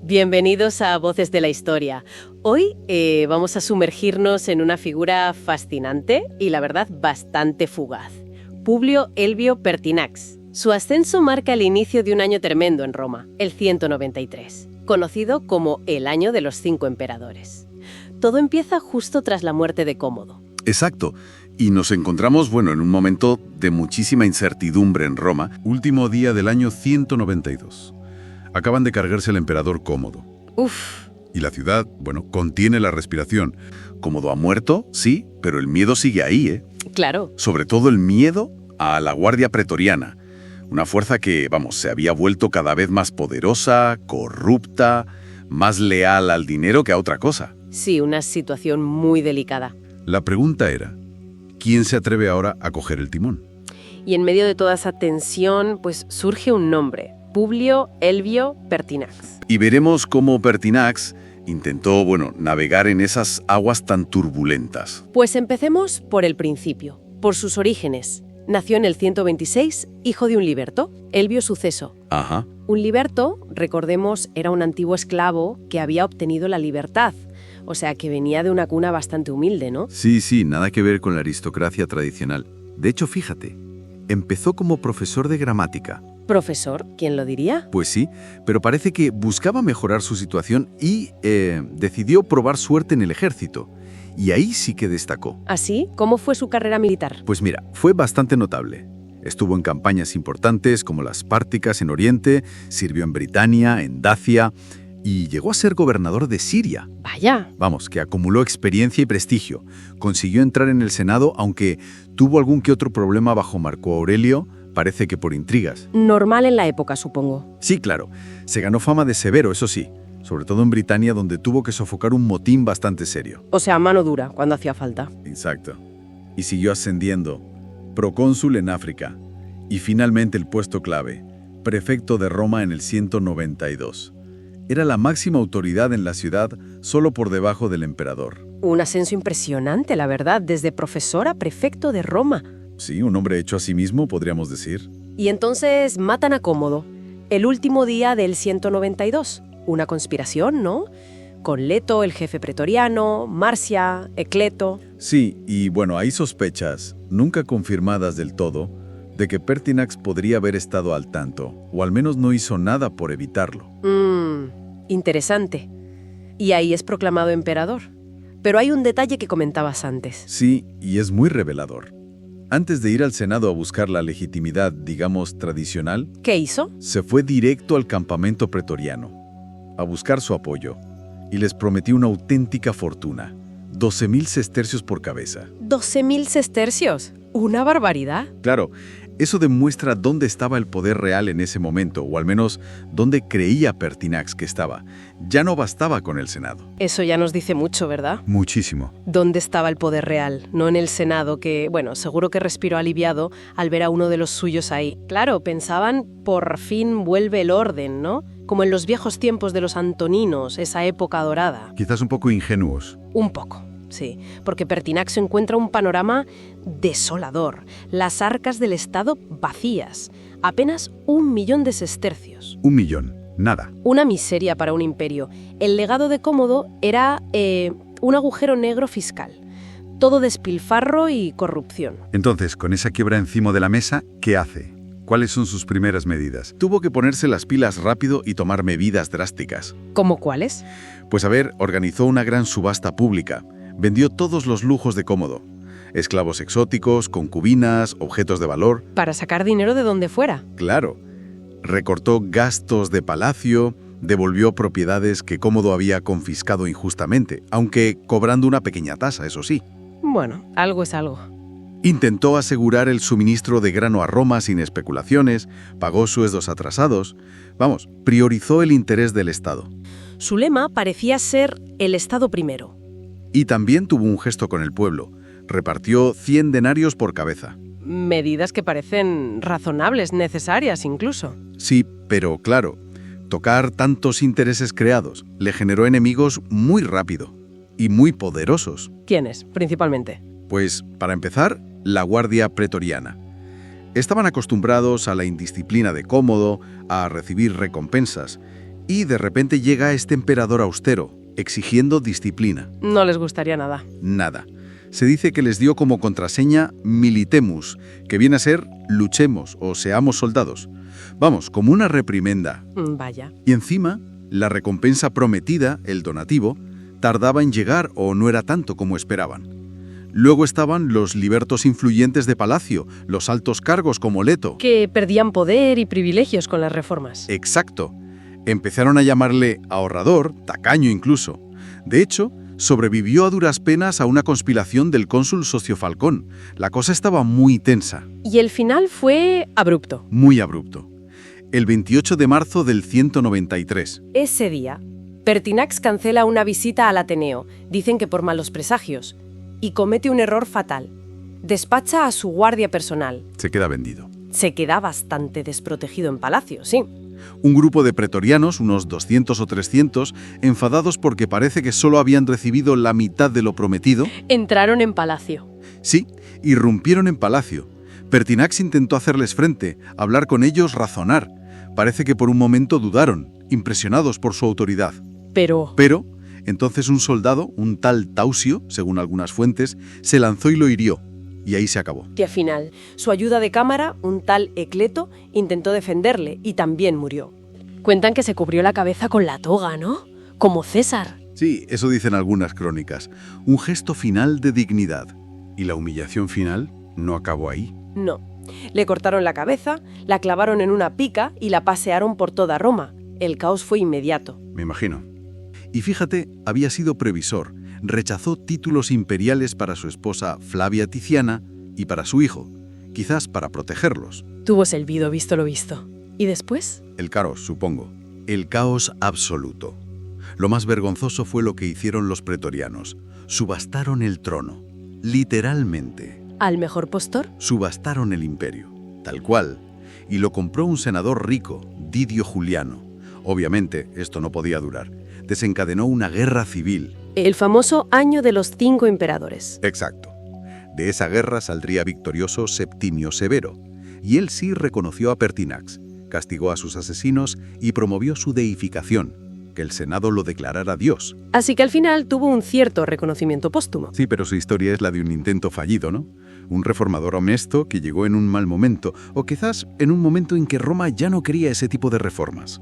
Bienvenidos a Voces de la Historia. Hoy vamos a sumergirnos en una figura fascinante y, la verdad, bastante fugaz. Publio Elvio Pertinax. Su ascenso marca el inicio de un año tremendo en Roma, el 193, conocido como el Año de los 5 Emperadores. Todo empieza justo tras la muerte de Cómodo. Exacto. Y nos encontramos, en un momento de muchísima incertidumbre en Roma, último día del año 192. Acaban de cargarse al emperador Cómodo. Uf. Y la ciudad, contiene la respiración. Cómodo ha muerto, sí, pero el miedo sigue ahí, ¿eh? Claro. Sobre todo el miedo a la Guardia Pretoriana. Una fuerza que, se había vuelto cada vez más poderosa, corrupta, más leal al dinero que a otra cosa. Sí, una situación muy delicada. La pregunta era, ¿quién se atreve ahora a coger el timón? Y en medio de toda esa tensión, surge un nombre. Publio Elvio Pertinax. Y veremos cómo Pertinax intentó, navegar en esas aguas tan turbulentas. Pues empecemos por el principio, por sus orígenes. Nació en el 126, hijo de un liberto, Elvio Suceso. Ajá. Un liberto, recordemos, era un antiguo esclavo que había obtenido la libertad. O sea, que venía de una cuna bastante humilde, ¿no? Sí, nada que ver con la aristocracia tradicional. De hecho, fíjate, empezó como profesor de gramática. ¿Profesor? ¿Quién lo diría? Pues sí, pero parece que buscaba mejorar su situación y decidió probar suerte en el ejército. Y ahí sí que destacó. ¿Así? ¿Cómo fue su carrera militar? Pues mira, fue bastante notable. Estuvo en campañas importantes como las Párticas en Oriente, sirvió en Britania, en Dacia y llegó a ser gobernador de Siria. Vaya. Que acumuló experiencia y prestigio. Consiguió entrar en el Senado, aunque tuvo algún que otro problema bajo Marco Aurelio, parece que por intrigas. Normal en la época, supongo. Sí, claro. Se ganó fama de severo, eso sí. Sobre todo en Britania, donde tuvo que sofocar un motín bastante serio. O sea, mano dura, cuando hacía falta. Exacto. Y siguió ascendiendo. Procónsul en África. Y finalmente el puesto clave. Prefecto de Roma en el 192. Era la máxima autoridad en la ciudad, solo por debajo del emperador. Un ascenso impresionante, la verdad, desde profesor a prefecto de Roma. Sí, un hombre hecho a sí mismo, podríamos decir. Y entonces matan a Cómodo, el último día del 192. Una conspiración, ¿no? Con Leto, el jefe pretoriano, Marcia, Ecleto. Sí, y hay sospechas, nunca confirmadas del todo, de que Pertinax podría haber estado al tanto, o al menos no hizo nada por evitarlo. Interesante. Y ahí es proclamado emperador. Pero hay un detalle que comentabas antes. Sí, y es muy revelador. Antes de ir al Senado a buscar la legitimidad, tradicional, ¿Qué hizo? se fue directo al campamento pretoriano, a buscar su apoyo, y les prometió una auténtica fortuna, 12.000 sestercios por cabeza. ¿12.000 sestercios? ¡Una barbaridad! Claro, eso demuestra dónde estaba el poder real en ese momento, o al menos dónde creía Pertinax que estaba. Ya no bastaba con el Senado. Eso ya nos dice mucho, ¿verdad? Muchísimo. ¿Dónde estaba el poder real? No en el Senado, que, seguro que respiró aliviado al ver a uno de los suyos ahí. Claro, pensaban, por fin vuelve el orden, ¿no? Como en los viejos tiempos de los antoninos, esa época dorada. Quizás un poco ingenuos. Un poco. Sí, porque Pertinax encuentra un panorama desolador. Las arcas del Estado vacías. Apenas 1 millón de sestercios. 1 millón. Nada. Una miseria para un imperio. El legado de Cómodo era un agujero negro fiscal. Todo despilfarro y corrupción. Entonces, con esa quiebra encima de la mesa, ¿qué hace? ¿Cuáles son sus primeras medidas? Tuvo que ponerse las pilas rápido y tomar medidas drásticas. ¿Cómo cuáles? Pues organizó una gran subasta pública. Vendió todos los lujos de Cómodo. Esclavos exóticos, concubinas, objetos de valor. Para sacar dinero de donde fuera. Claro. Recortó gastos de palacio, devolvió propiedades que Cómodo había confiscado injustamente, aunque cobrando una pequeña tasa, eso sí. Bueno, algo es algo. Intentó asegurar el suministro de grano a Roma sin especulaciones, pagó sueldos atrasados. Priorizó el interés del Estado. Su lema parecía ser el Estado primero. Y también tuvo un gesto con el pueblo. Repartió 100 denarios por cabeza. Medidas que parecen razonables, necesarias incluso. Sí, pero claro, tocar tantos intereses creados le generó enemigos muy rápido y muy poderosos. ¿Quiénes, principalmente? Pues, para empezar, la Guardia Pretoriana. Estaban acostumbrados a la indisciplina de Cómodo, a recibir recompensas, Y de repente llega este emperador austero, exigiendo disciplina. No les gustaría nada. Nada. Se dice que les dio como contraseña militemus, que viene a ser luchemos o seamos soldados. Vamos, como una reprimenda. Vaya. Y encima, la recompensa prometida, el donativo, tardaba en llegar o no era tanto como esperaban. Luego estaban los libertos influyentes de palacio, los altos cargos como Leto. Que perdían poder y privilegios con las reformas. Exacto. Empezaron a llamarle ahorrador, tacaño incluso. De hecho, sobrevivió a duras penas a una conspiración del cónsul Socio Falcón. La cosa estaba muy tensa. Y el final fue abrupto. Muy abrupto. El 28 de marzo del 193. Ese día, Pertinax cancela una visita al Ateneo, dicen que por malos presagios, y comete un error fatal. Despacha a su guardia personal. Se queda vendido. Se queda bastante desprotegido en palacio, sí. Un grupo de pretorianos, unos 200 o 300, enfadados porque parece que solo habían recibido la mitad de lo prometido. Entraron en palacio. Sí, irrumpieron en palacio. Pertinax intentó hacerles frente, hablar con ellos, razonar. Parece que por un momento dudaron, impresionados por su autoridad. Pero entonces un soldado, un tal Tausio, según algunas fuentes, se lanzó y lo hirió. Y ahí se acabó. y al final, su ayuda de cámara, un tal Ecleto, intentó defenderle y también murió. Cuentan que se cubrió la cabeza con la toga, ¿no? Como César. Sí, eso dicen algunas crónicas. Un gesto final de dignidad. ¿Y la humillación final no acabó ahí? No. Le cortaron la cabeza, la clavaron en una pica y la pasearon por toda Roma. El caos fue inmediato. Me imagino. Y fíjate, había sido previsor. Rechazó títulos imperiales para su esposa Flavia Ticiana y para su hijo, quizás para protegerlos. Tuvo silbido visto lo visto. ¿Y después? El caos, supongo. El caos absoluto. Lo más vergonzoso fue lo que hicieron los pretorianos. Subastaron el trono. Literalmente. ¿Al mejor postor? Subastaron el imperio. Tal cual. Y lo compró un senador rico, Didio Juliano. Obviamente, esto no podía durar. Desencadenó una guerra civil. El famoso Año de los 5 emperadores. Exacto. De esa guerra saldría victorioso Septimio Severo. Y él sí reconoció a Pertinax, castigó a sus asesinos y promovió su deificación, que el Senado lo declarara Dios. Así que al final tuvo un cierto reconocimiento póstumo. Sí, pero su historia es la de un intento fallido, ¿no? Un reformador honesto que llegó en un mal momento, o quizás en un momento en que Roma ya no quería ese tipo de reformas.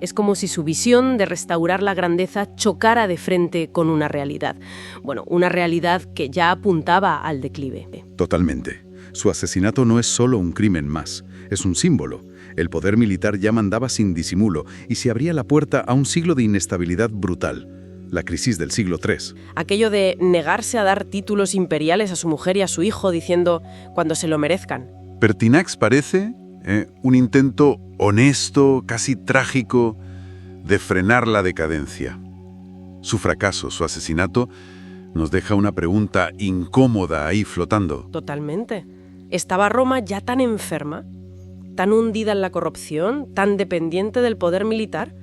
Es como si su visión de restaurar la grandeza chocara de frente con una realidad. Bueno, una realidad que ya apuntaba al declive. Totalmente. Su asesinato no es solo un crimen más, es un símbolo. El poder militar ya mandaba sin disimulo y se abría la puerta a un siglo de inestabilidad brutal, la crisis del siglo III. Aquello de negarse a dar títulos imperiales a su mujer y a su hijo diciendo cuando se lo merezcan. Pertinax parece un intento honesto, casi trágico, de frenar la decadencia. Su fracaso, su asesinato, nos deja una pregunta incómoda ahí flotando. Totalmente. ¿Estaba Roma ya tan enferma, tan hundida en la corrupción, tan dependiente del poder militar,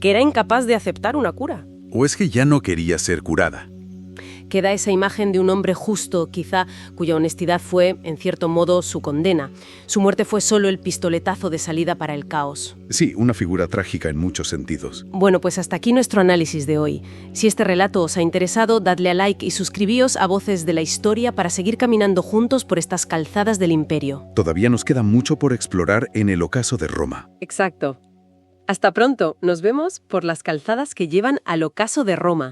que era incapaz de aceptar una cura? ¿O es que ya no quería ser curada? Queda esa imagen de un hombre justo, quizá, cuya honestidad fue, en cierto modo, su condena. Su muerte fue solo el pistoletazo de salida para el caos. Sí, una figura trágica en muchos sentidos. Bueno, pues hasta aquí nuestro análisis de hoy. Si este relato os ha interesado, dadle a like y suscribíos a Voces de la Historia para seguir caminando juntos por estas calzadas del imperio. Todavía nos queda mucho por explorar en el ocaso de Roma. Exacto. Hasta pronto. Nos vemos por las calzadas que llevan al ocaso de Roma.